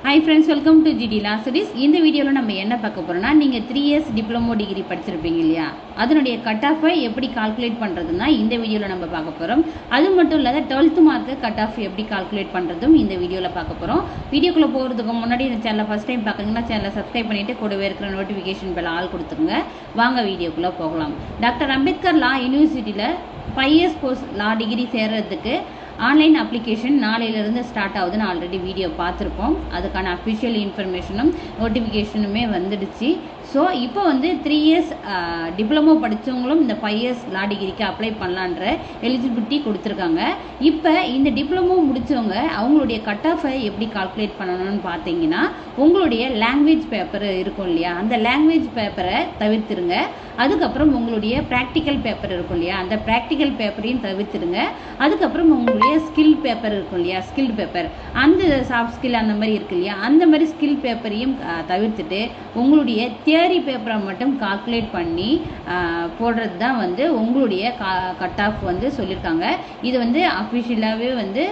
Hi friends, welcome to GD Law Studies. இந்த வீடியோல நம்ம என்ன பார்க்க போறோம்னா நீங்க 3 years டிப்ளமோ டிகிரி படிச்சிருப்பீங்க இல்லையா அதனுடைய கட் ஆஃபை எப்படி கால்குலேட் பண்றதுன்னா இந்த வீடியோல நம்ம பார்க்க போறோம். அது மட்டும் இல்ல 12th மார்க் கட் ஆஃப் எப்படி கால்குலேட் பண்றதும் இந்த வீடியோல பார்க்க போறோம். வீடியோக்குள்ள போறதுக்கு முன்னாடி இந்த சேனலை ஃபர்ஸ்ட் டைம் பார்க்கறீங்கன்னா சேனலை சப்ஸ்கிரைப் பண்ணிட்டு கூடவே இருக்கிற நோட்டிஃபிகேஷன் பெல் ஆல் கொடுத்துங்க. வாங்க வீடியோக்குள்ள போகலாம். டாக்டர் அம்பேத்கர் லா யூனிவர்சிட்டியில 5 years கோர்ஸ் லா டிகிரி சேர்றதுக்கு ஆன்லைன் அப்ளிகேஷன் நாளையிலிருந்து ஸ்டார்ட் ஆகுதுன்னு ஆல்ரெடி வீடியோ பார்த்துருப்போம். அதுக்கான அஃபிஷியல் இன்ஃபர்மேஷனும் நோட்டிஃபிகேஷனுமே வந்துடுச்சு. ஸோ இப்போ வந்து 3 years டிப்ளமோ படித்தவங்களும் இந்த 5 years லா டிகிரிக்கு அப்ளை பண்ணலான்ற எலிஜிபிலிட்டி கொடுத்துருக்காங்க. இப்போ இந்த டிப்ளமோ முடித்தவங்க அவங்களுடைய கட் ஆஃபை எப்படி கால்குலேட் பண்ணணும்னு பார்த்தீங்கன்னா உங்களுடைய லாங்குவேஜ் பேப்பர் இருக்கும் இல்லையா அந்த லாங்குவேஜ் பேப்பரை தவிர்த்துருங்க. அதுக்கப்புறம் உங்களுடைய ப்ராக்டிக்கல் பேப்பர் இருக்கும் இல்லையா அந்த ப்ராக்டிக்கல் பேப்பரையும் தவிர்த்துடுங்க. அதுக்கப்புறம் உங்களுடைய ஸ்கில் பேப்பர் இருக்கும் இல்லையா ஸ்கில்டு பேப்பர் அந்த சாஃப்ட் ஸ்கில் அந்த மாதிரி இருக்கு இல்லையா அந்த மாதிரி ஸ்கில் பேப்பரையும் தவிர்த்துட்டு உங்களுடைய தியரி பேப்பரை மட்டும் கால்குலேட் பண்ணி போடுறது தான் வந்து உங்களுடைய கட் ஆஃப் வந்து சொல்லியிருக்காங்க. இது வந்து அஃபிஷியலாகவே வந்து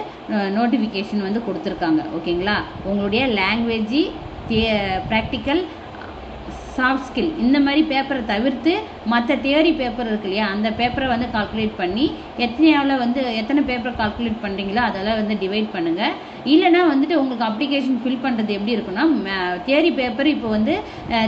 நோட்டிஃபிகேஷன் வந்து கொடுத்துருக்காங்க. ஓகேங்களா, உங்களுடைய லாங்குவேஜ் ப்ராக்டிக்கல் சாஃப்ட் ஸ்கில் இந்த மாதிரி பேப்பரை தவிர்த்து மற்ற தியரி பேப்பர் இருக்கு இல்லையா அந்த பேப்பரை வந்து கால்குலேட் பண்ணி எத்தனை பேப்பர் கால்குலேட் பண்ணுறீங்களோ அதெல்லாம் வந்து டிவைட் பண்ணுங்கள். இல்லைனா வந்துட்டு உங்களுக்கு அப்ளிகேஷன் ஃபில் பண்ணுறது எப்படி இருக்குன்னா தியரி பேப்பர் இப்போ வந்து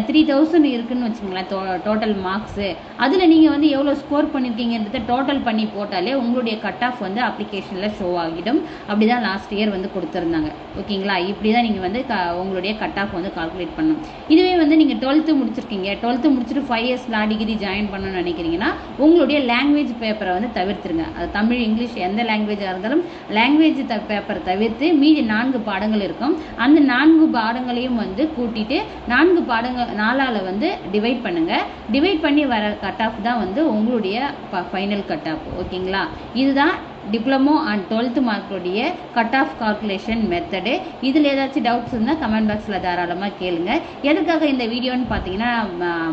3000 இருக்குன்னு வச்சுக்கோங்களேன் டோட்டல் மார்க்ஸு. அதில் நீங்கள் வந்து எவ்வளோ ஸ்கோர் பண்ணியிருக்கீங்கன்றதை டோட்டல் பண்ணி போட்டாலே உங்களுடைய கட் ஆஃப் வந்து அப்ளிகேஷனில் ஷோ ஆகிடும். அப்படி தான் லாஸ்ட் இயர் வந்து கொடுத்துருந்தாங்க. ஓகேங்களா, இப்படி தான் நீங்கள் வந்து உங்களுடைய கட் ஆஃப் வந்து கால்குலேட் பண்ணணும். இதுவே வந்து நீங்கள் 12th முடிச்சிருக்கீங்க 12th முடிச்சுட்டு 5 years லா டிகிரி ஜாயின் பண்ணணும்னு நினைக்கிறீங்கன்னா உங்களுடைய லாங்குவேஜ் பேப்பரை வந்து தவிர்த்துருங்க. அது தமிழ் இங்கிலீஷ் எந்த லாங்குவேஜாக இருந்தாலும் லாங்குவேஜ் பேப்பரை தவிர்த்து மீதி 4 பாடங்கள் இருக்கும். அந்த 4 பாடங்களையும் வந்து கூட்டிட்டு 4 பாடங்கள் 4ஆல் வந்து டிவைட் பண்ணுங்க. டிவைட் பண்ணி வர கட் ஆஃப் தான் வந்து உங்களுடைய ஃபைனல் கட் ஆஃப். ஓகேங்களா, இதுதான் டிப்ளமோ அண்ட் 12th மார்க்குடைய கட் ஆஃப் கால்குலேஷன் மெத்தடு. இதில் ஏதாச்சும் டவுட்ஸ் இருந்தால் கமெண்ட் பாக்ஸில் தாராளமாக கேளுங்க. எதுக்காக இந்த வீடியோன்னு பார்த்தீங்கன்னா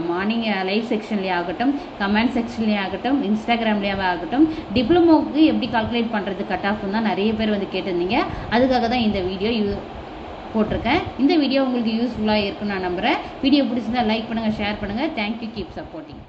மார்னிங் லைவ் செக்ஷன்லேயே ஆகட்டும் கமெண்ட் செக்ஷன்லேயே ஆகட்டும் இன்ஸ்டாகிராம்லேயே ஆகட்டும் டிப்ளமோவுக்கு எப்படி கால்குலேட் பண்ணுறது கட் ஆஃப் தான் நிறைய பேர் வந்து கேட்டிருந்தீங்க. அதுக்காக தான் இந்த வீடியோ போட்டிருக்கேன். இந்த வீடியோ உங்களுக்கு யூஸ்ஃபுல்லாக இருக்குன்னு நான் நம்புகிறேன். வீடியோ பிடிச்சிருந்தா லைக் பண்ணுங்கள், ஷேர் பண்ணுங்கள். Thank you, keep supporting.